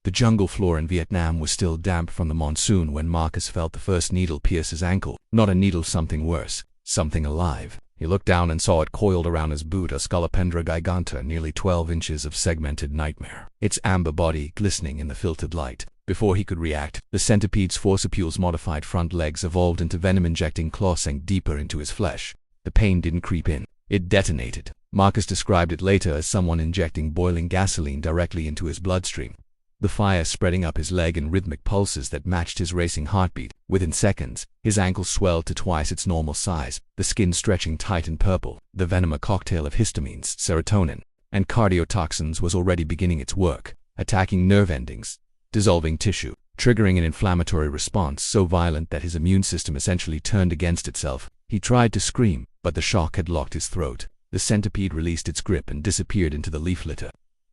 The jungle floor in Vietnam was still damp from the monsoon when Marcus felt the first needle pierce his ankle. Not a needle, something worse, something alive. He looked down and saw it coiled around his boot, a Scolopendra gigantea, nearly 12 inches of segmented nightmare, its amber body glistening in the filtered light. Before he could react, the centipede's forcipules' modified front legs evolved into venom-injecting claws sank deeper into his flesh. The pain didn't creep in. It detonated. Marcus described it later as someone injecting boiling gasoline directly into his bloodstream. The fire spreading up his leg in rhythmic pulses that matched his racing heartbeat. Within seconds, his ankle swelled to twice its normal size, the skin stretching tight and purple. The venom, a cocktail of histamines, serotonin, and cardiotoxins, was already beginning its work, attacking nerve endings, dissolving tissue, triggering an inflammatory response so violent that his immune system essentially turned against itself. He tried to scream, but the shock had locked his throat. The centipede released its grip and disappeared into the leaf litter,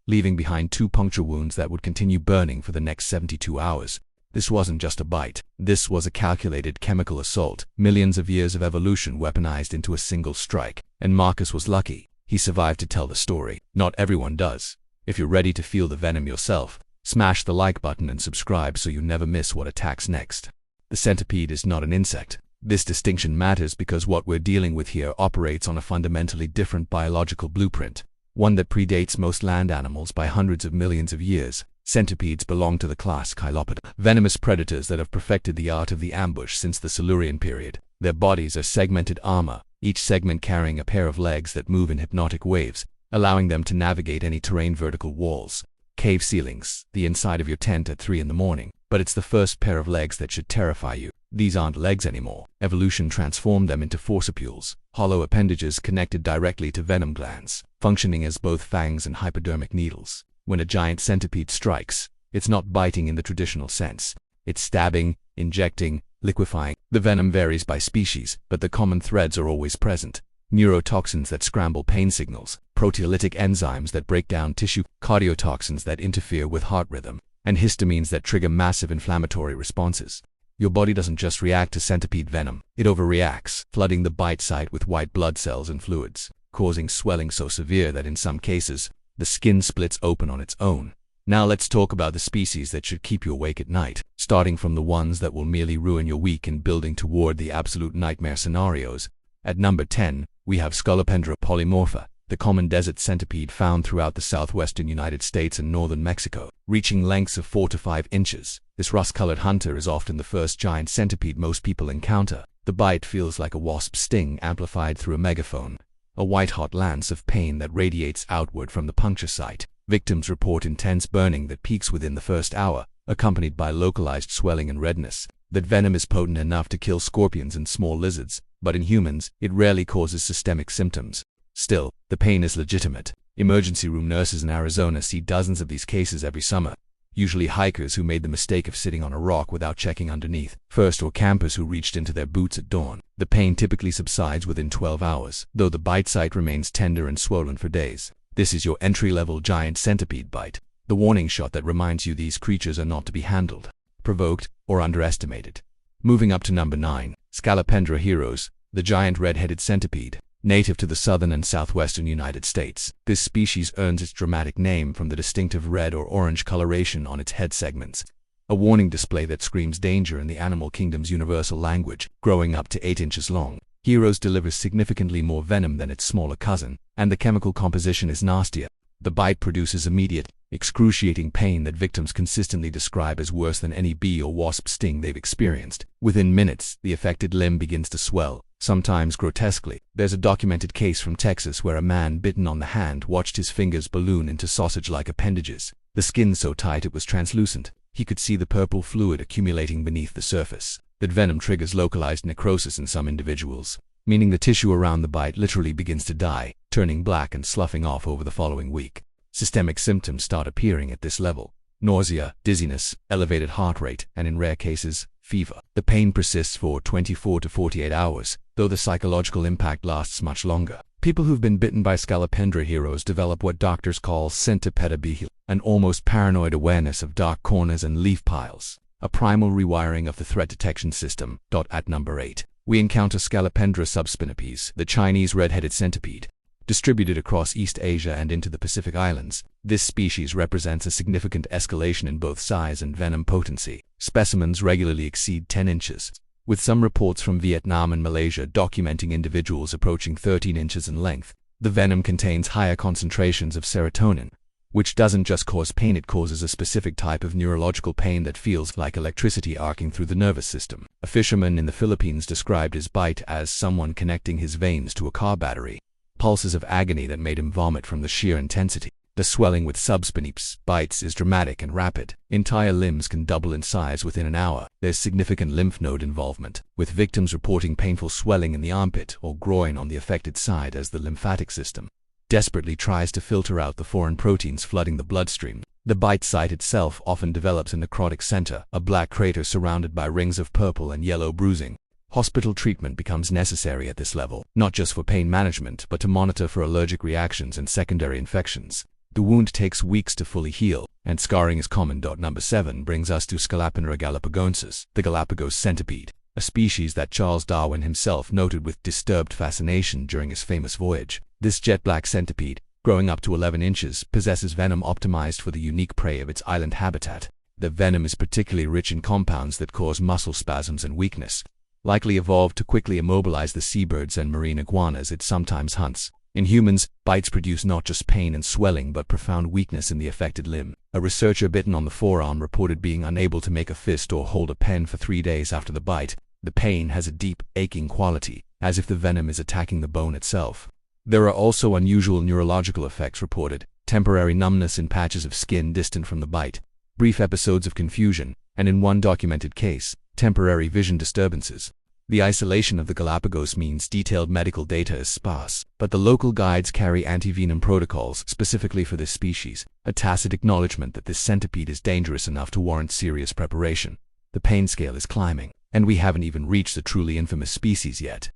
leaving behind 2 puncture wounds that would continue burning for the next 72 hours. This wasn't just a bite. This was a calculated chemical assault, millions of years of evolution weaponized into a single strike. And Marcus was lucky. He survived to tell the story. Not everyone does. If you're ready to feel the venom yourself, smash the like button and subscribe so you never miss what attacks next. The centipede is not an insect. This distinction matters because what we're dealing with here operates on a fundamentally different biological blueprint, one that predates most land animals by hundreds of millions of years. Centipedes belong to the class Scolopendra, venomous predators that have perfected the art of the ambush since the Silurian period. Their bodies are segmented armor, each segment carrying a pair of legs that move in hypnotic waves, allowing them to navigate any terrain. Vertical walls, cave ceilings, the inside of your tent at 3 in the morning. But it's the first pair of legs that should terrify you. These aren't legs anymore. Evolution transformed them into forcipules, hollow appendages connected directly to venom glands, functioning as both fangs and hypodermic needles. When a giant centipede strikes, it's not biting in the traditional sense. It's stabbing, injecting, liquefying. The venom varies by species, but the common threads are always present. Neurotoxins that scramble pain signals, proteolytic enzymes that break down tissue, cardiotoxins that interfere with heart rhythm, and histamines that trigger massive inflammatory responses. Your body doesn't just react to centipede venom, it overreacts, flooding the bite site with white blood cells and fluids, causing swelling so severe that in some cases, the skin splits open on its own. Now let's talk about the species that should keep you awake at night, starting from the ones that will merely ruin your week and building toward the absolute nightmare scenarios. At number 10, we have Scolopendra polymorpha, the common desert centipede found throughout the southwestern United States and northern Mexico, reaching lengths of 4 to 5 inches. This rust-colored hunter is often the first giant centipede most people encounter. The bite feels like a wasp sting amplified through a megaphone, a white-hot lance of pain that radiates outward from the puncture site. Victims report intense burning that peaks within the first hour, accompanied by localized swelling and redness. That venom is potent enough to kill scorpions and small lizards, but in humans, it rarely causes systemic symptoms. Still, the pain is legitimate. Emergency room nurses in Arizona see dozens of these cases every summer. Usually hikers who made the mistake of sitting on a rock without checking underneath first, or campers who reached into their boots at dawn. The pain typically subsides within 12 hours, though the bite site remains tender and swollen for days. This is your entry-level giant centipede bite, the warning shot that reminds you these creatures are not to be handled, provoked, or underestimated. Moving up to number 9, Scolopendra heroes, the giant red-headed centipede. Native to the southern and southwestern United States, this species earns its dramatic name from the distinctive red or orange coloration on its head segments, a warning display that screams danger in the animal kingdom's universal language. Growing up to 8 inches long, Heroes delivers significantly more venom than its smaller cousin, and the chemical composition is nastier. The bite produces immediate, excruciating pain that victims consistently describe as worse than any bee or wasp sting they've experienced. Within minutes, the affected limb begins to swell, sometimes grotesquely. There's a documented case from Texas where a man bitten on the hand watched his fingers balloon into sausage-like appendages, the skin so tight it was translucent. He could see the purple fluid accumulating beneath the surface. That venom triggers localized necrosis in some individuals, meaning the tissue around the bite literally begins to die, turning black and sloughing off over the following week. Systemic symptoms start appearing at this level: nausea, dizziness, elevated heart rate, and in rare cases, fever. The pain persists for 24 to 48 hours, though the psychological impact lasts much longer. People who've been bitten by Scolopendra heroes develop what doctors call syntipedability, an almost paranoid awareness of dark corners and leaf piles, a primal rewiring of the threat detection system. At number 8, we encounter Scolopendra subspinipes, the Chinese red-headed centipede. distributed across East Asia and into the Pacific Islands. This species represents a significant escalation in both size and venom potency. Specimens regularly exceed 10 inches, with some reports from Vietnam and Malaysia documenting individuals approaching 13 inches in length. The venom contains higher concentrations of serotonin, which doesn't just cause pain, it causes a specific type of neurological pain that feels like electricity arcing through the nervous system. A fisherman in the Philippines described his bite as someone connecting his veins to a car battery. Pulses of agony that made him vomit from the sheer intensity. The swelling with subspinipes bites is dramatic and rapid. Entire limbs can double in size within an hour. There's significant lymph node involvement, with victims reporting painful swelling in the armpit or groin on the affected side as the lymphatic system desperately tries to filter out the foreign proteins flooding the bloodstream. The bite site itself often develops a necrotic center, a black crater surrounded by rings of purple and yellow bruising. Hospital treatment becomes necessary at this level, not just for pain management, but to monitor for allergic reactions and secondary infections. The wound takes weeks to fully heal, and scarring is common. Number 7 brings us to Scolopendra galapagoensis, the Galapagos Centipede, a species that Charles Darwin himself noted with disturbed fascination during his famous voyage. This jet-black centipede, growing up to 11 inches, possesses venom optimized for the unique prey of its island habitat. The venom is particularly rich in compounds that cause muscle spasms and weakness, likely evolved to quickly immobilize the seabirds and marine iguanas it sometimes hunts. In humans, bites produce not just pain and swelling but profound weakness in the affected limb. A researcher bitten on the forearm reported being unable to make a fist or hold a pen for 3 days after the bite. The pain has a deep, aching quality, as if the venom is attacking the bone itself. There are also unusual neurological effects reported: temporary numbness in patches of skin distant from the bite, brief episodes of confusion, and in one documented case, temporary vision disturbances. The isolation of the Galapagos means detailed medical data is sparse, but the local guides carry anti-venom protocols specifically for this species, a tacit acknowledgement that this centipede is dangerous enough to warrant serious preparation. The pain scale is climbing, and we haven't even reached the truly infamous species yet.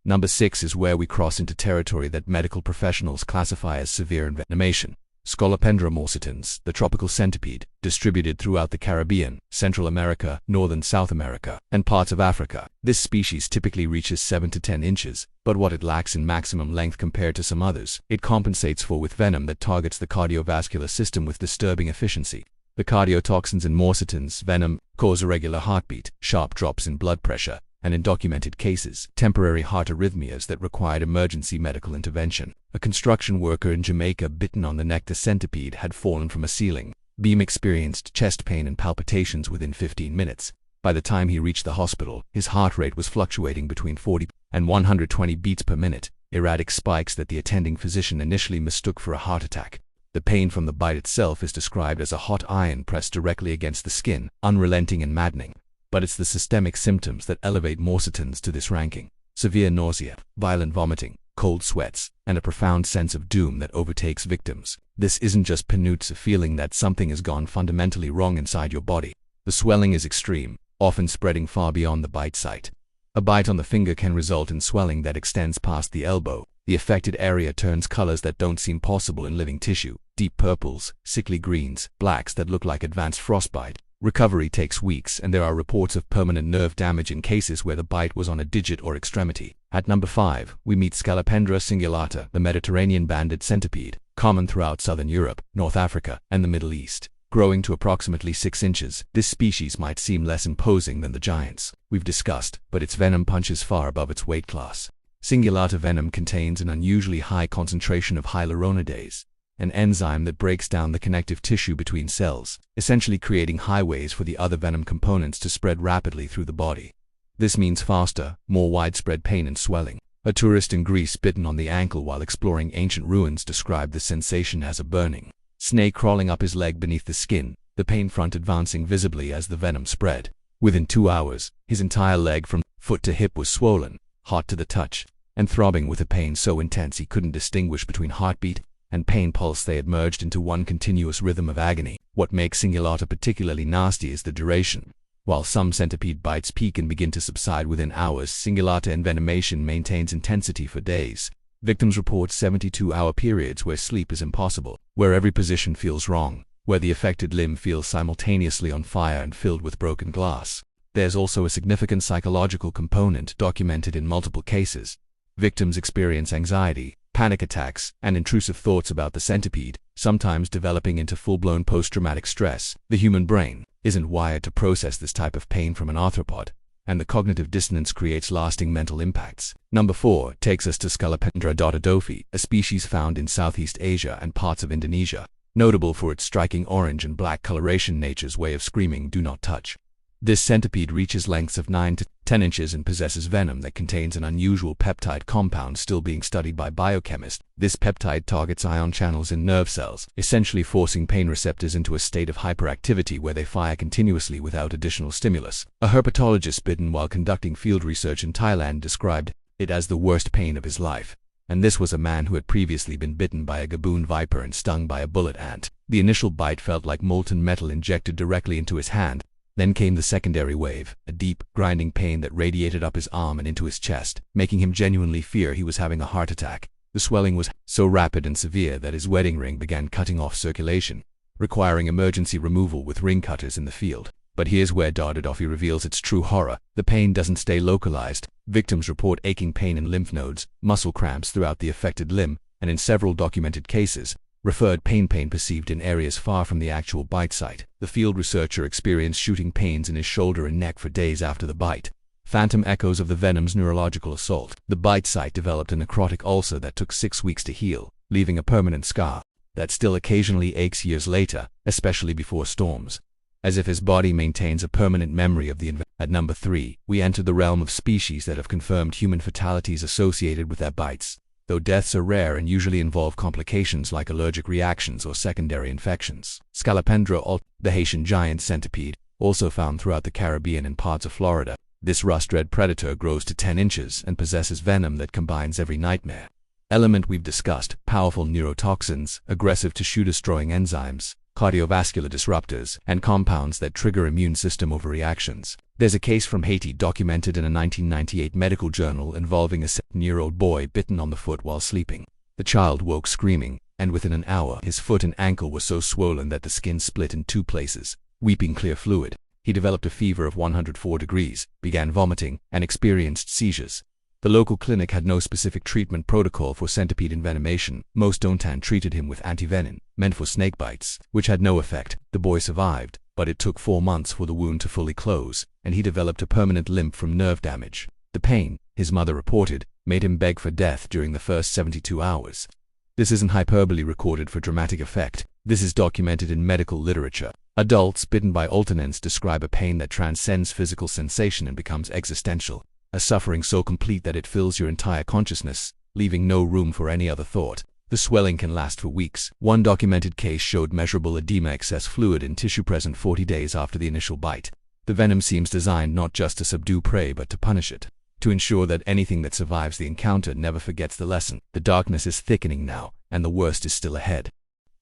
Number 6 is where we cross into territory that medical professionals classify as severe envenomation. Scolopendra morsitans, the tropical centipede, distributed throughout the Caribbean, Central America, Northern South America, and parts of Africa. This species typically reaches 7 to 10 inches, but what it lacks in maximum length compared to some others, it compensates for with venom that targets the cardiovascular system with disturbing efficiency. The cardiotoxins in morsitans venom cause irregular heartbeat, sharp drops in blood pressure, and in documented cases, temporary heart arrhythmias that required emergency medical intervention. A construction worker in Jamaica bitten on the neck. The centipede had fallen from a ceiling beam, experienced chest pain and palpitations within 15 minutes. By the time he reached the hospital, his heart rate was fluctuating between 40 and 120 beats per minute, erratic spikes that the attending physician initially mistook for a heart attack. The pain from the bite itself is described as a hot iron pressed directly against the skin, unrelenting and maddening. But it's the systemic symptoms that elevate morsitans to this ranking: severe nausea, violent vomiting, cold sweats, and a profound sense of doom that overtakes victims. This isn't just penuts, a feeling that something has gone fundamentally wrong inside your body. The swelling is extreme, often spreading far beyond the bite site. A bite on the finger can result in swelling that extends past the elbow. The affected area turns colors that don't seem possible in living tissue: deep purples, sickly greens, blacks that look like advanced frostbite. Recovery takes weeks, and there are reports of permanent nerve damage in cases where the bite was on a digit or extremity. At number 5, we meet Scolopendra cingulata, the Mediterranean banded centipede, common throughout southern Europe, North Africa, and the Middle East. Growing to approximately 6 inches, this species might seem less imposing than the giants we've discussed, but its venom punches far above its weight class. Cingulata venom contains an unusually high concentration of hyaluronidase, an enzyme that breaks down the connective tissue between cells, essentially creating highways for the other venom components to spread rapidly through the body. This means faster, more widespread pain and swelling. A tourist in Greece bitten on the ankle while exploring ancient ruins described the sensation as a burning snake crawling up his leg beneath the skin, the pain front advancing visibly as the venom spread. Within 2 hours, his entire leg from foot to hip was swollen, hot to the touch, and throbbing with a pain so intense he couldn't distinguish between heartbeat and pain pulse. They had merged into one continuous rhythm of agony. What makes cingulata particularly nasty is the duration. While some centipede bites peak and begin to subside within hours, cingulata envenomation maintains intensity for days. Victims report 72-hour periods where sleep is impossible, where every position feels wrong, where the affected limb feels simultaneously on fire and filled with broken glass. There's also a significant psychological component documented in multiple cases. Victims experience anxiety, panic attacks, and intrusive thoughts about the centipede, sometimes developing into full-blown post-traumatic stress. The human brain isn't wired to process this type of pain from an arthropod, and the cognitive dissonance creates lasting mental impacts. Number 4 takes us to Scolopendra dawydofi, a species found in Southeast Asia and parts of Indonesia, notable for its striking orange and black coloration, nature's way of screaming, "Do not touch." This centipede reaches lengths of 9 to 10 inches and possesses venom that contains an unusual peptide compound still being studied by biochemists. This peptide targets ion channels in nerve cells, essentially forcing pain receptors into a state of hyperactivity where they fire continuously without additional stimulus. A herpetologist bitten while conducting field research in Thailand described it as the worst pain of his life. And this was a man who had previously been bitten by a gaboon viper and stung by a bullet ant. The initial bite felt like molten metal injected directly into his hand. Then came the secondary wave, a deep, grinding pain that radiated up his arm and into his chest, making him genuinely fear he was having a heart attack. The swelling was so rapid and severe that his wedding ring began cutting off circulation, requiring emergency removal with ring cutters in the field. But here's where dawydofi reveals its true horror. The pain doesn't stay localized. Victims report aching pain in lymph nodes, muscle cramps throughout the affected limb, and in several documented cases, referred pain perceived in areas far from the actual bite site. The field researcher experienced shooting pains in his shoulder and neck for days after the bite. Phantom echoes of the venom's neurological assault. The bite site developed a necrotic ulcer that took 6 weeks to heal, leaving a permanent scar that still occasionally aches years later, especially before storms, as if his body maintains a permanent memory of the event. At number 3, we enter the realm of species that have confirmed human fatalities associated with their bites. Though deaths are rare and usually involve complications like allergic reactions or secondary infections. Scolopendra, the Haitian giant centipede, also found throughout the Caribbean and parts of Florida. This rust-red predator grows to 10 inches and possesses venom that combines every nightmare element we've discussed: powerful neurotoxins, aggressive tissue-destroying enzymes, cardiovascular disruptors, and compounds that trigger immune system overreactions. There's a case from Haiti documented in a 1998 medical journal involving a 7-year-old boy bitten on the foot while sleeping. The child woke screaming, and within an hour his foot and ankle were so swollen that the skin split in 2 places, weeping clear fluid. He developed a fever of 104 degrees, began vomiting, and experienced seizures. The local clinic had no specific treatment protocol for centipede envenomation. Most Dontan treated him with antivenin, meant for snake bites, which had no effect. The boy survived, but it took 4 months for the wound to fully close, and he developed a permanent limp from nerve damage. The pain, his mother reported, made him beg for death during the first 72 hours. This isn't hyperbole recorded for dramatic effect. This is documented in medical literature. Adults bitten by alternans describe a pain that transcends physical sensation and becomes existential, a suffering so complete that it fills your entire consciousness, leaving no room for any other thought. The swelling can last for weeks. One documented case showed measurable edema, excess fluid in tissue present 40 days after the initial bite. The venom seems designed not just to subdue prey but to punish it, to ensure that anything that survives the encounter never forgets the lesson. The darkness is thickening now, and the worst is still ahead.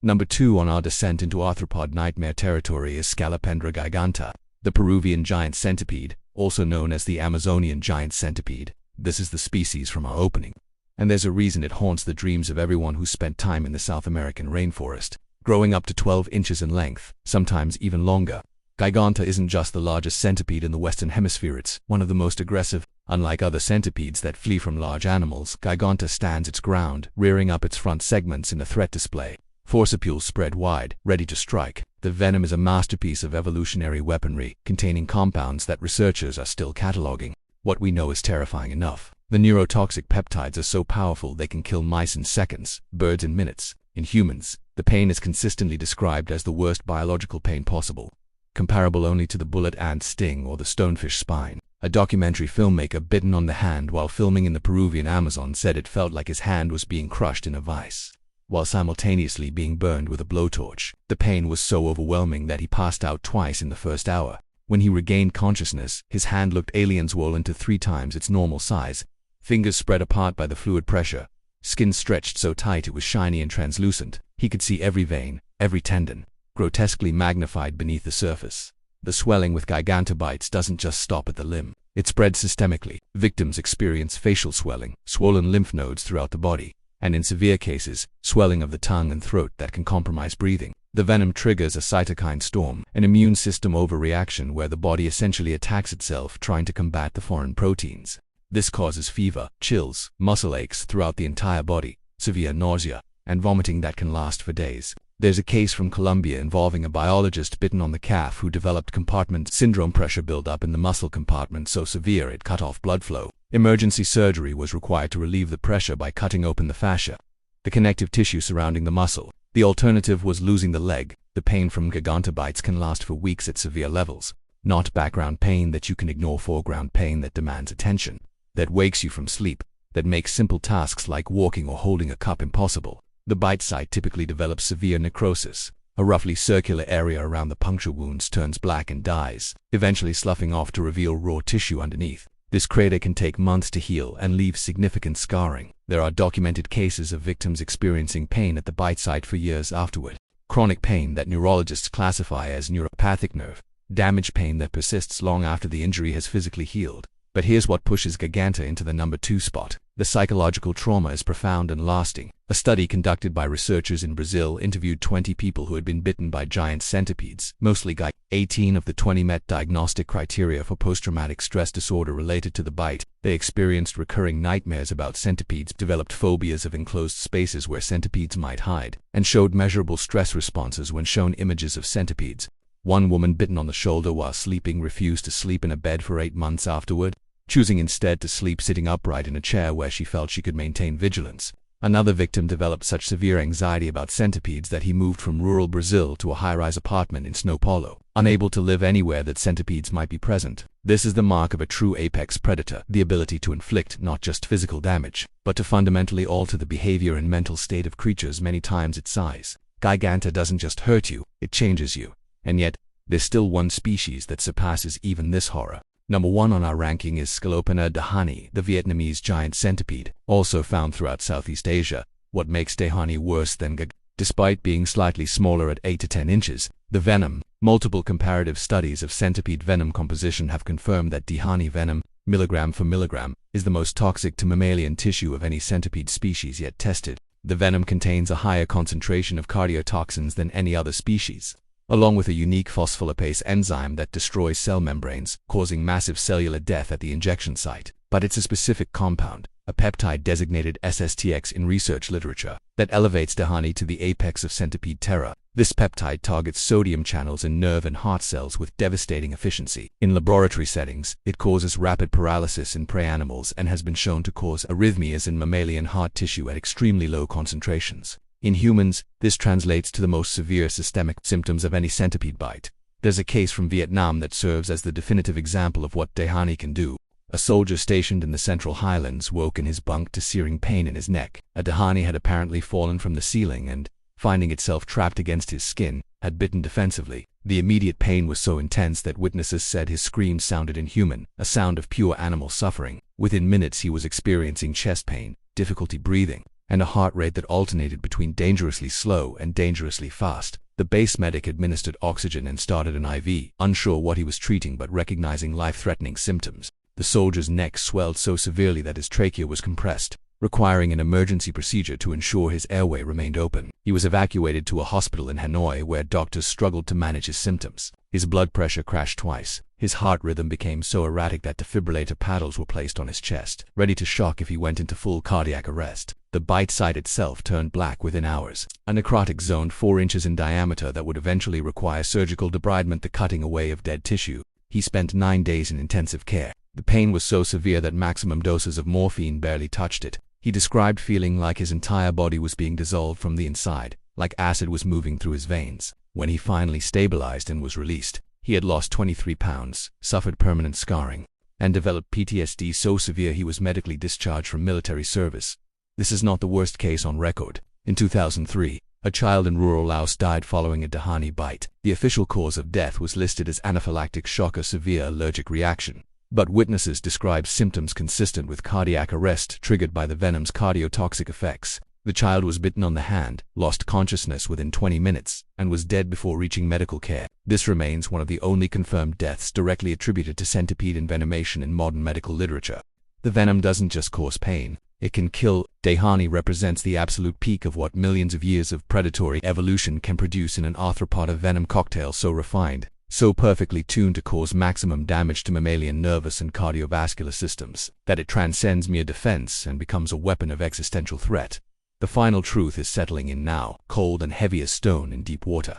Number 2 on our descent into arthropod nightmare territory is Scolopendra gigantea, the Peruvian giant centipede, also known as the Amazonian giant centipede. This is the species from our opening, and there's a reason it haunts the dreams of everyone who spent time in the South American rainforest, growing up to 12 inches in length, sometimes even longer. Gigantea isn't just the largest centipede in the Western Hemisphere, it's one of the most aggressive. Unlike other centipedes that flee from large animals, Gigantea stands its ground, rearing up its front segments in a threat display, forcipules spread wide, ready to strike. The venom is a masterpiece of evolutionary weaponry, containing compounds that researchers are still cataloging. What we know is terrifying enough. The neurotoxic peptides are so powerful they can kill mice in seconds, birds in minutes. In humans, the pain is consistently described as the worst biological pain possible, comparable only to the bullet ant sting or the stonefish spine. A documentary filmmaker bitten on the hand while filming in the Peruvian Amazon said it felt like his hand was being crushed in a vice, while simultaneously being burned with a blowtorch. The pain was so overwhelming that he passed out twice in the first hour. When he regained consciousness, his hand looked alien, swollen to 3 times its normal size, fingers spread apart by the fluid pressure, skin stretched so tight it was shiny and translucent. He could see every vein, every tendon, grotesquely magnified beneath the surface. The swelling with gigantea bites doesn't just stop at the limb. It spreads systemically. Victims experience facial swelling, swollen lymph nodes throughout the body, and in severe cases, swelling of the tongue and throat that can compromise breathing. The venom triggers a cytokine storm, an immune system overreaction where the body essentially attacks itself trying to combat the foreign proteins. This causes fever, chills, muscle aches throughout the entire body, severe nausea, and vomiting that can last for days. There's a case from Colombia involving a biologist bitten on the calf who developed compartment syndrome, pressure buildup in the muscle compartment so severe it cut off blood flow. Emergency surgery was required to relieve the pressure by cutting open the fascia, the connective tissue surrounding the muscle. The alternative was losing the leg. The pain from gigantea bites can last for weeks at severe levels. Not background pain that you can ignore, foreground pain that demands attention, that wakes you from sleep, that makes simple tasks like walking or holding a cup impossible. The bite site typically develops severe necrosis. A roughly circular area around the puncture wounds turns black and dies, eventually sloughing off to reveal raw tissue underneath. This crater can take months to heal and leave significant scarring. There are documented cases of victims experiencing pain at the bite site for years afterward. Chronic pain that neurologists classify as neuropathic nerve damage, pain that persists long after the injury has physically healed. But here's what pushes gigantea into the number 2 spot. The psychological trauma is profound and lasting. A study conducted by researchers in Brazil interviewed 20 people who had been bitten by giant centipedes, mostly gigantea. 18 of the 20 met diagnostic criteria for post-traumatic stress disorder related to the bite. They experienced recurring nightmares about centipedes, developed phobias of enclosed spaces where centipedes might hide, and showed measurable stress responses when shown images of centipedes. One woman bitten on the shoulder while sleeping refused to sleep in a bed for 8 months afterward, choosing instead to sleep sitting upright in a chair where she felt she could maintain vigilance. Another victim developed such severe anxiety about centipedes that he moved from rural Brazil to a high-rise apartment in São Paulo, unable to live anywhere that centipedes might be present. This is the mark of a true apex predator, the ability to inflict not just physical damage, but to fundamentally alter the behavior and mental state of creatures many times its size. Gigantea doesn't just hurt you, it changes you. And yet, there's still one species that surpasses even this horror. Number 1 on our ranking is Scolopendra dehaani, the Vietnamese giant centipede, also found throughout Southeast Asia. What makes dehaani worse than gigantea? Despite being slightly smaller at 8 to 10 inches, the venom, multiple comparative studies of centipede venom composition have confirmed that dehaani venom, milligram for milligram, is the most toxic to mammalian tissue of any centipede species yet tested. The venom contains a higher concentration of cardiotoxins than any other species, along with a unique phospholipase enzyme that destroys cell membranes, causing massive cellular death at the injection site. But it's a specific compound, a peptide designated SSTX in research literature, that elevates dehaani to the apex of centipede terror. This peptide targets sodium channels in nerve and heart cells with devastating efficiency. In laboratory settings, it causes rapid paralysis in prey animals and has been shown to cause arrhythmias in mammalian heart tissue at extremely low concentrations. In humans, this translates to the most severe systemic symptoms of any centipede bite. There's a case from Vietnam that serves as the definitive example of what dehaani can do. A soldier stationed in the Central Highlands woke in his bunk to searing pain in his neck. A dehaani had apparently fallen from the ceiling and, finding itself trapped against his skin, had bitten defensively. The immediate pain was so intense that witnesses said his screams sounded inhuman, a sound of pure animal suffering. Within minutes he was experiencing chest pain, difficulty breathing, and a heart rate that alternated between dangerously slow and dangerously fast. The base medic administered oxygen and started an IV, unsure what he was treating but recognizing life-threatening symptoms. The soldier's neck swelled so severely that his trachea was compressed, requiring an emergency procedure to ensure his airway remained open. He was evacuated to a hospital in Hanoi where doctors struggled to manage his symptoms. His blood pressure crashed twice. His heart rhythm became so erratic that defibrillator paddles were placed on his chest, ready to shock if he went into full cardiac arrest. The bite site itself turned black within hours, a necrotic zone 4 inches in diameter that would eventually require surgical debridement, the cutting away of dead tissue. He spent 9 days in intensive care. The pain was so severe that maximum doses of morphine barely touched it. He described feeling like his entire body was being dissolved from the inside, like acid was moving through his veins. When he finally stabilized and was released, he had lost 23 pounds, suffered permanent scarring, and developed PTSD so severe he was medically discharged from military service. This is not the worst case on record. In 2003, a child in rural Laos died following a dehaani bite. The official cause of death was listed as anaphylactic shock or severe allergic reaction, but witnesses described symptoms consistent with cardiac arrest triggered by the venom's cardiotoxic effects. The child was bitten on the hand, lost consciousness within 20 minutes, and was dead before reaching medical care. This remains one of the only confirmed deaths directly attributed to centipede envenomation in modern medical literature. The venom doesn't just cause pain, it can kill. Dehaani represents the absolute peak of what millions of years of predatory evolution can produce in an arthropod venom cocktail so refined, so perfectly tuned to cause maximum damage to mammalian nervous and cardiovascular systems, that it transcends mere defense and becomes a weapon of existential threat. The final truth is settling in now, cold and heavy as stone in deep water.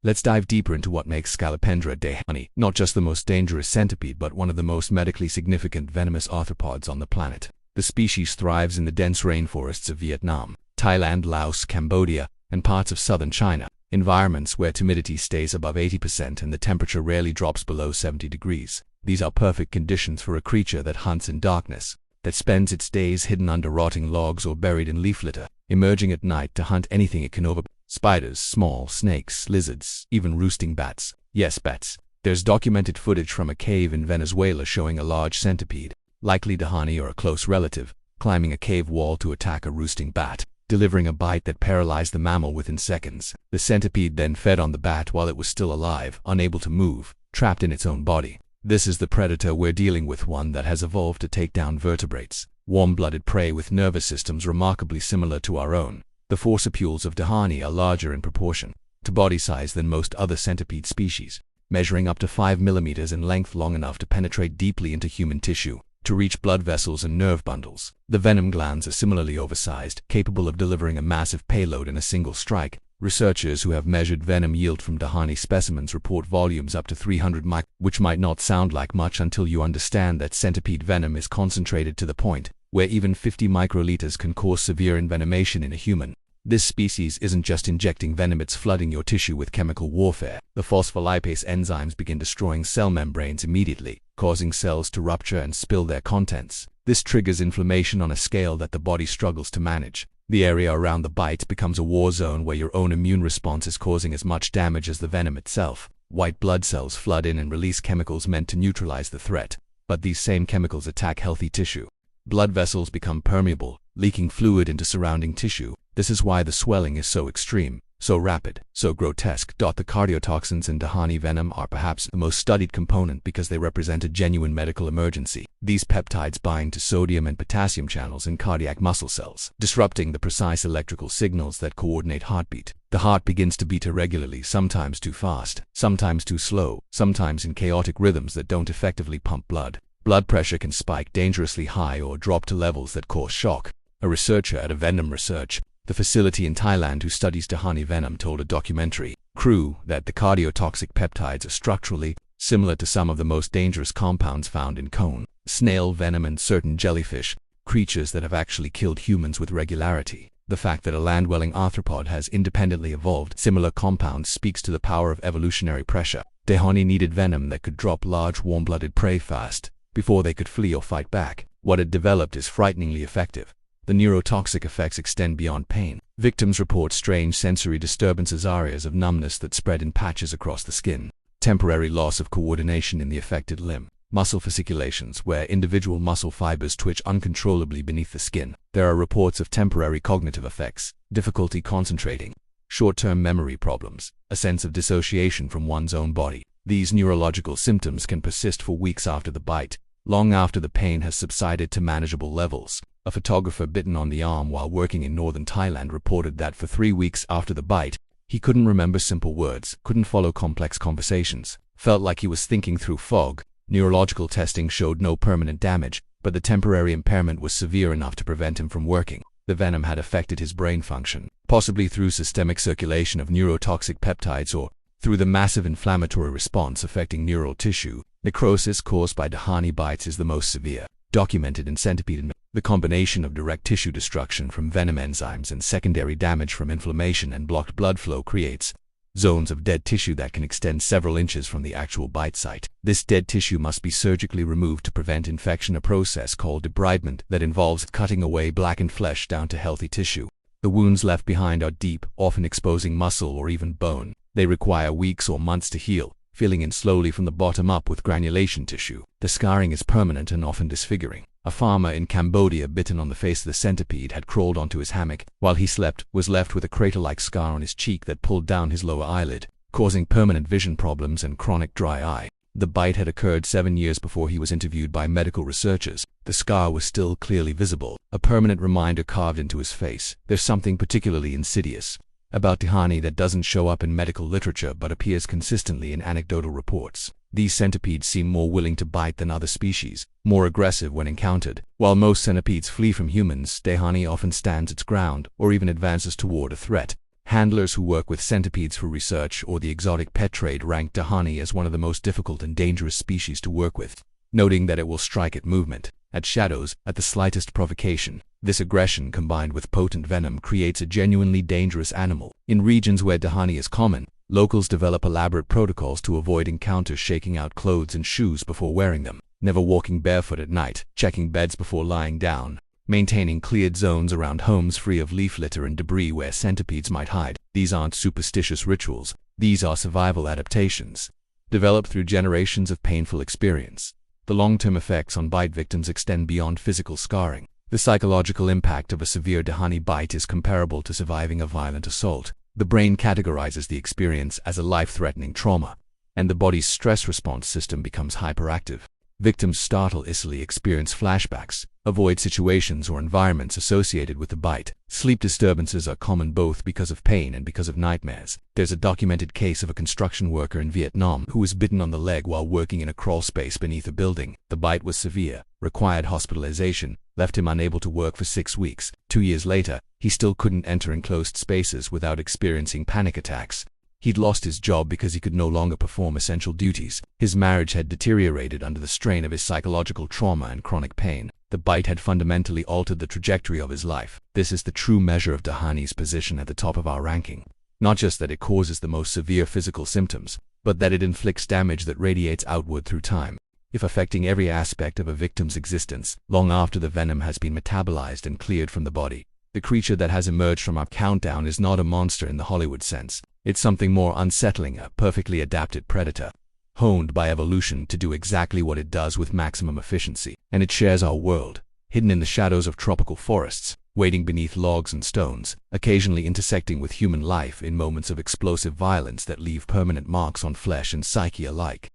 Let's dive deeper into what makes Scolopendra dawydofi not just the most dangerous centipede but one of the most medically significant venomous arthropods on the planet. The species thrives in the dense rainforests of Vietnam, Thailand, Laos, Cambodia, and parts of southern China, environments where humidity stays above 80% and the temperature rarely drops below 70 degrees. These are perfect conditions for a creature that hunts in darkness, that spends its days hidden under rotting logs or buried in leaf litter, emerging at night to hunt anything it can overpower. Spiders, small snakes, lizards, even roosting bats. Yes, bats. There's documented footage from a cave in Venezuela showing a large centipede, likely dawydofi or a close relative, climbing a cave wall to attack a roosting bat, delivering a bite that paralyzed the mammal within seconds. The centipede then fed on the bat while it was still alive, unable to move, trapped in its own body. This is the predator we're dealing with, one that has evolved to take down vertebrates, warm-blooded prey with nervous systems remarkably similar to our own. The forcipules of dawydofi are larger in proportion to body size than most other centipede species, measuring up to 5 millimeters in length, long enough to penetrate deeply into human tissue, to reach blood vessels and nerve bundles. The venom glands are similarly oversized, capable of delivering a massive payload in a single strike. Researchers who have measured venom yield from dawydofi specimens report volumes up to 300 which might not sound like much until you understand that centipede venom is concentrated to the point where even 50 microliters can cause severe envenomation in a human. This species isn't just injecting venom, it's flooding your tissue with chemical warfare. The phospholipase enzymes begin destroying cell membranes immediately, causing cells to rupture and spill their contents. This triggers inflammation on a scale that the body struggles to manage. The area around the bite becomes a war zone where your own immune response is causing as much damage as the venom itself. White blood cells flood in and release chemicals meant to neutralize the threat, but these same chemicals attack healthy tissue. Blood vessels become permeable, leaking fluid into surrounding tissue. This is why the swelling is so extreme, so rapid, so grotesque. The cardiotoxins in dawydofi venom are perhaps the most studied component because they represent a genuine medical emergency. These peptides bind to sodium and potassium channels in cardiac muscle cells, disrupting the precise electrical signals that coordinate heartbeat. The heart begins to beat irregularly, sometimes too fast, sometimes too slow, sometimes in chaotic rhythms that don't effectively pump blood. Blood pressure can spike dangerously high or drop to levels that cause shock. A researcher at a Venom research, the facility in Thailand who studies dawydofi venom, told a documentary crew that the cardiotoxic peptides are structurally similar to some of the most dangerous compounds found in cone, snail venom and certain jellyfish, creatures that have actually killed humans with regularity. The fact that a land-dwelling arthropod has independently evolved similar compounds speaks to the power of evolutionary pressure. Dawydofi needed venom that could drop large warm-blooded prey fast, before they could flee or fight back. What it developed is frighteningly effective. The neurotoxic effects extend beyond pain. Victims report strange sensory disturbances, areas of numbness that spread in patches across the skin, temporary loss of coordination in the affected limb, muscle fasciculations where individual muscle fibers twitch uncontrollably beneath the skin. There are reports of temporary cognitive effects, difficulty concentrating, short-term memory problems, a sense of dissociation from one's own body. These neurological symptoms can persist for weeks after the bite, long after the pain has subsided to manageable levels. A photographer bitten on the arm while working in northern Thailand reported that for 3 weeks after the bite, he couldn't remember simple words, couldn't follow complex conversations, felt like he was thinking through fog. Neurological testing showed no permanent damage, but the temporary impairment was severe enough to prevent him from working. The venom had affected his brain function, possibly through systemic circulation of neurotoxic peptides or through the massive inflammatory response affecting neural tissue. Necrosis caused by dawydofi bites is the most severe, documented in centipede. The combination of direct tissue destruction from venom enzymes and secondary damage from inflammation and blocked blood flow creates zones of dead tissue that can extend several inches from the actual bite site. This dead tissue must be surgically removed to prevent infection, a process called debridement that involves cutting away blackened flesh down to healthy tissue. The wounds left behind are deep, often exposing muscle or even bone. They require weeks or months to heal, filling in slowly from the bottom up with granulation tissue. The scarring is permanent and often disfiguring. A farmer in Cambodia bitten on the face of the centipede had crawled onto his hammock while he slept, was left with a crater-like scar on his cheek that pulled down his lower eyelid, causing permanent vision problems and chronic dry eye. The bite had occurred 7 years before he was interviewed by medical researchers. The scar was still clearly visible, a permanent reminder carved into his face. There's something particularly insidious about dawydofi that doesn't show up in medical literature but appears consistently in anecdotal reports. These centipedes seem more willing to bite than other species, more aggressive when encountered. While most centipedes flee from humans, dehaani often stands its ground or even advances toward a threat. Handlers who work with centipedes for research or the exotic pet trade rank dehaani as one of the most difficult and dangerous species to work with, noting that it will strike at movement, at shadows, at the slightest provocation. This aggression combined with potent venom creates a genuinely dangerous animal. In regions where dehaani is common, locals develop elaborate protocols to avoid encounters, shaking out clothes and shoes before wearing them, never walking barefoot at night, checking beds before lying down, maintaining cleared zones around homes free of leaf litter and debris where centipedes might hide. These aren't superstitious rituals, these are survival adaptations, developed through generations of painful experience. The long-term effects on bite victims extend beyond physical scarring. The psychological impact of a severe dehaani bite is comparable to surviving a violent assault. The brain categorizes the experience as a life-threatening trauma, and the body's stress response system becomes hyperactive. Victims startle easily, experience flashbacks, avoid situations or environments associated with the bite. Sleep disturbances are common both because of pain and because of nightmares. There's a documented case of a construction worker in Vietnam who was bitten on the leg while working in a crawl space beneath a building. The bite was severe, required hospitalization, left him unable to work for 6 weeks. 2 years later, he still couldn't enter enclosed spaces without experiencing panic attacks. He'd lost his job because he could no longer perform essential duties. His marriage had deteriorated under the strain of his psychological trauma and chronic pain. The bite had fundamentally altered the trajectory of his life. This is the true measure of dehaani's position at the top of our ranking. Not just that it causes the most severe physical symptoms, but that it inflicts damage that radiates outward through time, if affecting every aspect of a victim's existence, long after the venom has been metabolized and cleared from the body. The creature that has emerged from our countdown is not a monster in the Hollywood sense. It's something more unsettling, a perfectly adapted predator, honed by evolution to do exactly what it does with maximum efficiency. And it shares our world, hidden in the shadows of tropical forests, waiting beneath logs and stones, occasionally intersecting with human life in moments of explosive violence that leave permanent marks on flesh and psyche alike.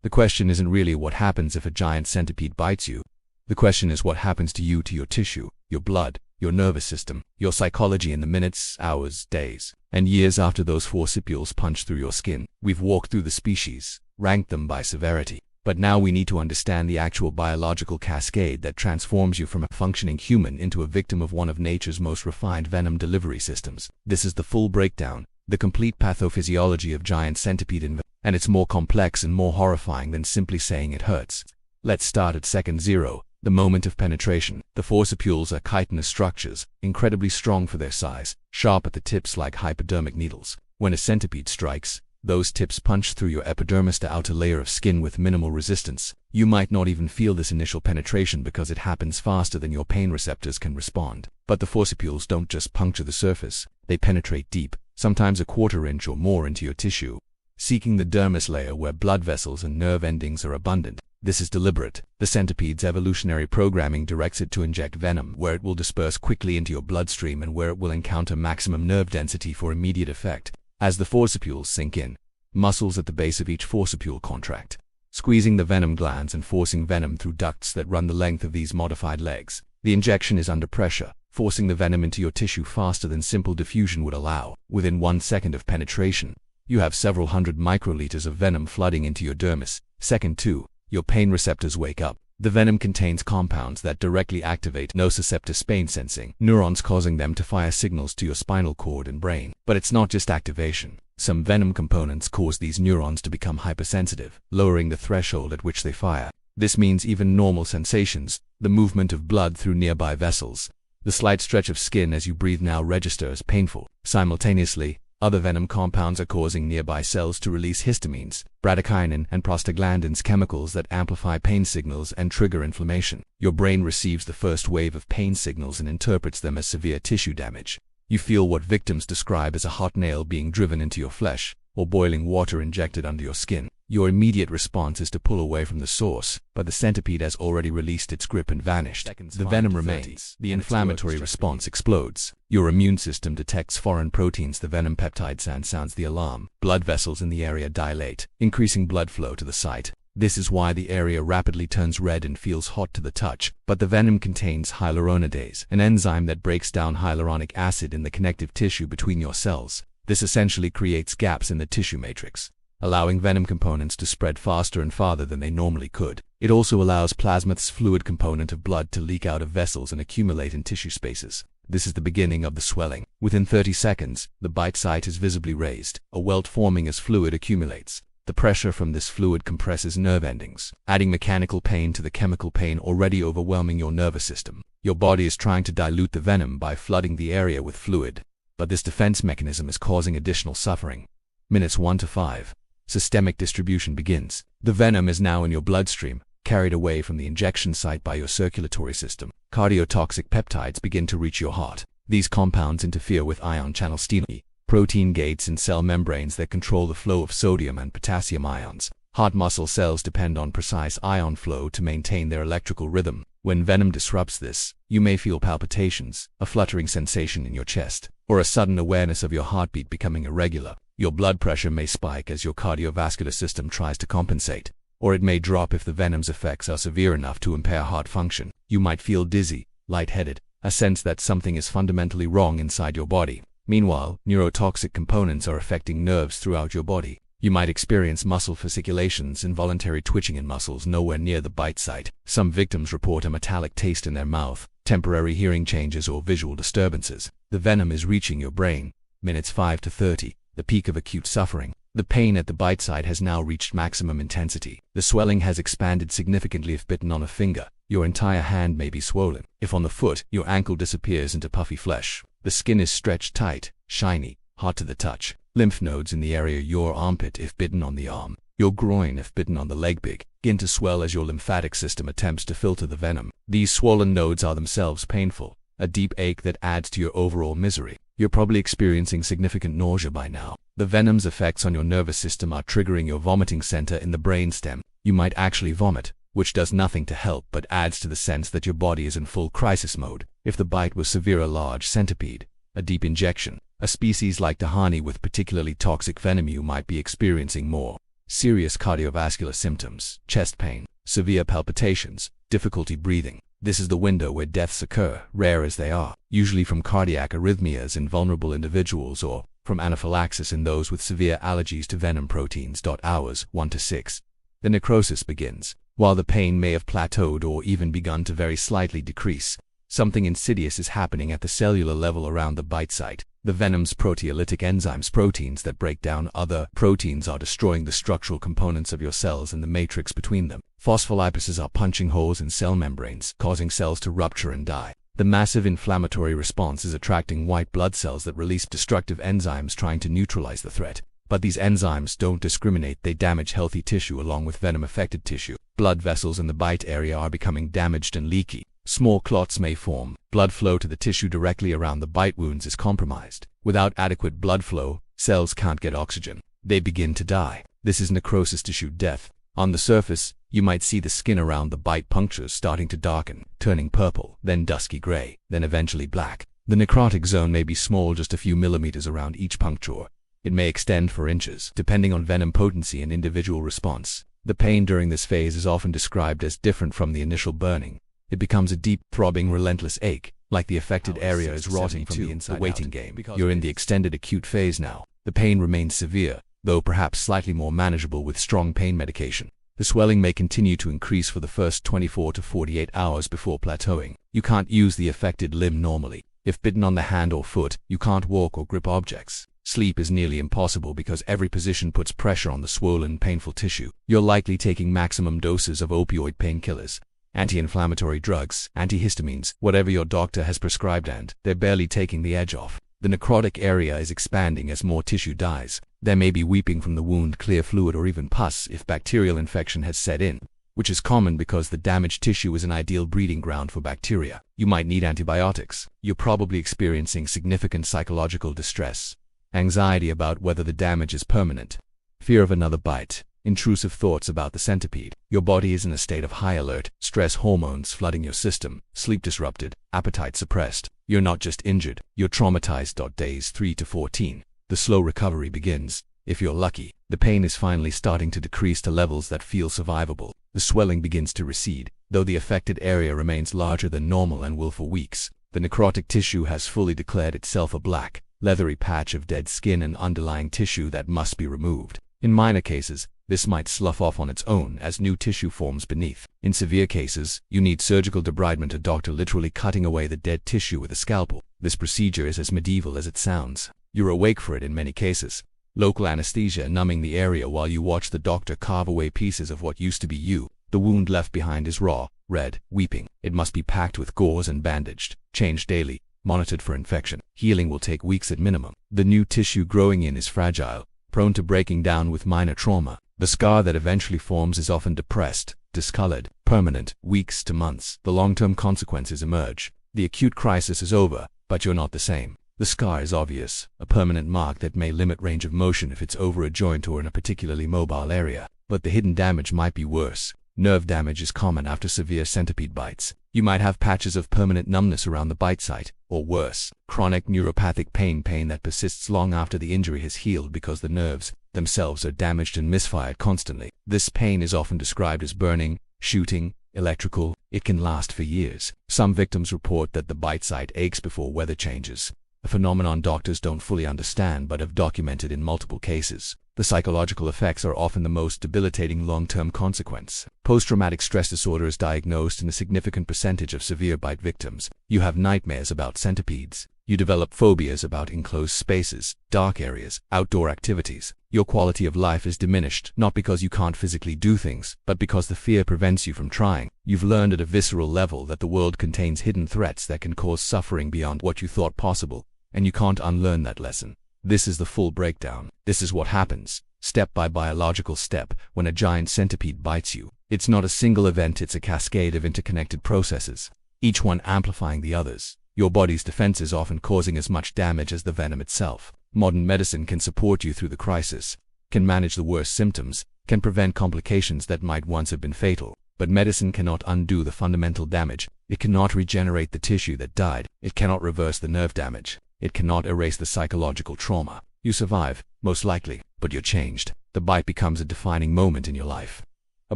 The question isn't really what happens if a giant centipede bites you. The question is what happens to you, to your tissue, your blood, your nervous system, your psychology in the minutes, hours, days, and years after those forcipules punch through your skin. We've walked through the species, ranked them by severity, but now we need to understand the actual biological cascade that transforms you from a functioning human into a victim of one of nature's most refined venom delivery systems. This is the full breakdown, the complete pathophysiology of giant centipede and it's more complex and more horrifying than simply saying it hurts. Let's start at second zero. The moment of penetration. The forcipules are chitinous structures, incredibly strong for their size, sharp at the tips like hypodermic needles. When a centipede strikes, those tips punch through your epidermis, the outer layer of skin, with minimal resistance. You might not even feel this initial penetration because it happens faster than your pain receptors can respond. But the forcipules don't just puncture the surface, they penetrate deep, sometimes a quarter inch or more into your tissue, seeking the dermis layer where blood vessels and nerve endings are abundant. This is deliberate. The centipede's evolutionary programming directs it to inject venom where it will disperse quickly into your bloodstream and where it will encounter maximum nerve density for immediate effect. As the forcipules sink in, muscles at the base of each forcipule contract, squeezing the venom glands and forcing venom through ducts that run the length of these modified legs. The injection is under pressure, forcing the venom into your tissue faster than simple diffusion would allow. Within 1 second of penetration, you have several hundred microliters of venom flooding into your dermis. Second 2. Your pain receptors wake up. The venom contains compounds that directly activate nociceptor pain sensing neurons, causing them to fire signals to your spinal cord and brain. But it's not just activation. Some venom components cause these neurons to become hypersensitive, lowering the threshold at which they fire. This means even normal sensations, the movement of blood through nearby vessels, the slight stretch of skin as you breathe now register as painful. Simultaneously, other venom compounds are causing nearby cells to release histamines, bradykinin, and prostaglandins, chemicals that amplify pain signals and trigger inflammation. Your brain receives the first wave of pain signals and interprets them as severe tissue damage. You feel what victims describe as a hot nail being driven into your flesh, or boiling water injected under your skin. Your immediate response is to pull away from the source, but the centipede has already released its grip and vanished. The venom remains. The inflammatory response explodes. Your immune system detects foreign proteins. The venom peptide sounds the alarm. Blood vessels in the area dilate, increasing blood flow to the site. This is why the area rapidly turns red and feels hot to the touch. But the venom contains hyaluronidase, an enzyme that breaks down hyaluronic acid in the connective tissue between your cells. This essentially creates gaps in the tissue matrix. allowing venom components to spread faster and farther than they normally could. It also allows plasma's fluid component of blood to leak out of vessels and accumulate in tissue spaces. This is the beginning of the swelling. Within 30 seconds, the bite site is visibly raised, a welt forming as fluid accumulates. The pressure from this fluid compresses nerve endings, adding mechanical pain to the chemical pain already overwhelming your nervous system. Your body is trying to dilute the venom by flooding the area with fluid, but this defense mechanism is causing additional suffering. Minutes 1 to 5. Systemic distribution begins. The venom is now in your bloodstream, carried away from the injection site by your circulatory system. Cardiotoxic peptides begin to reach your heart. These compounds interfere with ion channel stimuli, protein gates in cell membranes that control the flow of sodium and potassium ions. Heart muscle cells depend on precise ion flow to maintain their electrical rhythm. When venom disrupts this, you may feel palpitations, a fluttering sensation in your chest, or a sudden awareness of your heartbeat becoming irregular. Your blood pressure may spike as your cardiovascular system tries to compensate, or it may drop if the venom's effects are severe enough to impair heart function. You might feel dizzy, lightheaded, a sense that something is fundamentally wrong inside your body. Meanwhile, neurotoxic components are affecting nerves throughout your body. You might experience muscle fasciculations, involuntary twitching in muscles nowhere near the bite site. Some victims report a metallic taste in their mouth, temporary hearing changes, or visual disturbances. The venom is reaching your brain. Minutes 5 to 30, the peak of acute suffering. The pain at the bite site has now reached maximum intensity. The swelling has expanded significantly. If bitten on a finger, your entire hand may be swollen. If on the foot, your ankle disappears into puffy flesh. The skin is stretched tight, shiny, hot to the touch. Lymph nodes in the area your armpit if bitten on the arm, your groin if bitten on the leg begin to swell as your lymphatic system attempts to filter the venom. These swollen nodes are themselves painful, a deep ache that adds to your overall misery. You're probably experiencing significant nausea by now. The venom's effects on your nervous system are triggering your vomiting center in the brainstem. You might actually vomit, which does nothing to help but adds to the sense that your body is in full crisis mode. If the bite was severe, a large centipede, a deep injection, a species like dehaani with particularly toxic venom, you might be experiencing more serious cardiovascular symptoms, chest pain, severe palpitations, difficulty breathing. This is the window where deaths occur, rare as they are, usually from cardiac arrhythmias in vulnerable individuals or from anaphylaxis in those with severe allergies to venom proteins. Hours 1 to 6. The necrosis begins. While the pain may have plateaued or even begun to very slightly decrease, something insidious is happening at the cellular level around the bite site. The venom's proteolytic enzymes, proteins that break down other proteins, are destroying the structural components of your cells and the matrix between them. Phospholipids are punching holes in cell membranes, causing cells to rupture and die. The massive inflammatory response is attracting white blood cells that release destructive enzymes trying to neutralize the threat. But these enzymes don't discriminate. They damage healthy tissue along with venom-affected tissue. Blood vessels in the bite area are becoming damaged and leaky. Small clots may form. Blood flow to the tissue directly around the bite wounds is compromised. Without adequate blood flow, cells can't get oxygen. They begin to die. This is necrosis, tissue death. On the surface, you might see the skin around the bite punctures starting to darken, turning purple, then dusky gray, then eventually black. The necrotic zone may be small, just a few millimeters around each puncture. It may extend for inches, depending on venom potency and individual response. The pain during this phase is often described as different from the initial burning. It becomes a deep, throbbing, relentless ache, like the affected area is rotting from the inside. The waiting game. You're in the extended acute phase now. The pain remains severe, though perhaps slightly more manageable with strong pain medication. The swelling may continue to increase for the first 24 to 48 hours before plateauing. You can't use the affected limb normally. If bitten on the hand or foot, you can't walk or grip objects. Sleep is nearly impossible because every position puts pressure on the swollen, painful tissue. You're likely taking maximum doses of opioid painkillers, anti-inflammatory drugs, antihistamines, whatever your doctor has prescribed, and they're barely taking the edge off. The necrotic area is expanding as more tissue dies. There may be weeping from the wound, clear fluid, or even pus if bacterial infection has set in, which is common because the damaged tissue is an ideal breeding ground for bacteria. You might need antibiotics. You're probably experiencing significant psychological distress, anxiety about whether the damage is permanent, fear of another bite, intrusive thoughts about the centipede. Your body is in a state of high alert, stress hormones flooding your system, sleep disrupted, appetite suppressed. You're not just injured, you're traumatized. Days 3 to 14. The slow recovery begins. If you're lucky, the pain is finally starting to decrease to levels that feel survivable. The swelling begins to recede, though the affected area remains larger than normal and will for weeks. The necrotic tissue has fully declared itself a black, leathery patch of dead skin and underlying tissue that must be removed. In minor cases, this might slough off on its own as new tissue forms beneath. In severe cases, you need surgical debridement, a doctor literally cutting away the dead tissue with a scalpel. This procedure is as medieval as it sounds. You're awake for it in many cases. Local anesthesia numbing the area while you watch the doctor carve away pieces of what used to be you. The wound left behind is raw, red, weeping. It must be packed with gauze and bandaged, changed daily, monitored for infection. Healing will take weeks at minimum. The new tissue growing in is fragile, prone to breaking down with minor trauma. The scar that eventually forms is often depressed, discolored, permanent, weeks to months. The long-term consequences emerge. The acute crisis is over, but you're not the same. The scar is obvious, a permanent mark that may limit range of motion if it's over a joint or in a particularly mobile area. But the hidden damage might be worse. Nerve damage is common after severe centipede bites. You might have patches of permanent numbness around the bite site, or worse, chronic neuropathic pain that persists long after the injury has healed because the nerves themselves are damaged and misfired constantly. This pain is often described as burning, shooting, electrical. It can last for years. Some victims report that the bite site aches before weather changes, a phenomenon doctors don't fully understand but have documented in multiple cases. The psychological effects are often the most debilitating long-term consequence. Post-traumatic stress disorder is diagnosed in a significant percentage of severe bite victims. You have nightmares about centipedes. You develop phobias about enclosed spaces, dark areas, outdoor activities. Your quality of life is diminished, not because you can't physically do things, but because the fear prevents you from trying. You've learned at a visceral level that the world contains hidden threats that can cause suffering beyond what you thought possible, and you can't unlearn that lesson. This is the full breakdown. This is what happens, step by biological step, when a giant centipede bites you. It's not a single event, it's a cascade of interconnected processes, each one amplifying the others. Your body's defenses often causing as much damage as the venom itself. Modern medicine can support you through the crisis, can manage the worst symptoms, can prevent complications that might once have been fatal. But medicine cannot undo the fundamental damage. It cannot regenerate the tissue that died. It cannot reverse the nerve damage. It cannot erase the psychological trauma. You survive, most likely, but you're changed. The bite becomes a defining moment in your life, a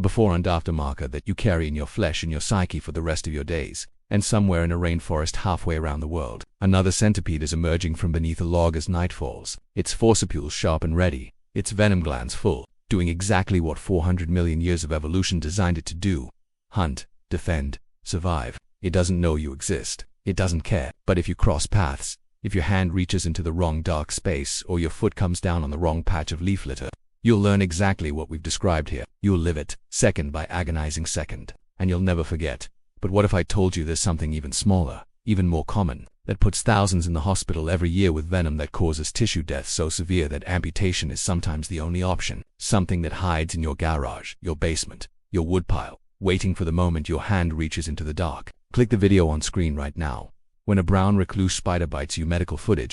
before and after marker that you carry in your flesh and your psyche for the rest of your days. And somewhere in a rainforest halfway around the world, another centipede is emerging from beneath a log as night falls. Its forcipules sharp and ready, its venom glands full, doing exactly what 400 million years of evolution designed it to do: hunt, defend, survive. It doesn't know you exist. It doesn't care. But if you cross paths, if your hand reaches into the wrong dark space or your foot comes down on the wrong patch of leaf litter, you'll learn exactly what we've described here. You'll live it, second by agonizing second, and you'll never forget. But what if I told you there's something even smaller, even more common, that puts thousands in the hospital every year with venom that causes tissue death so severe that amputation is sometimes the only option? Something that hides in your garage, your basement, your woodpile, waiting for the moment your hand reaches into the dark. Click the video on screen right now. When a brown recluse spider bites you, medical footage,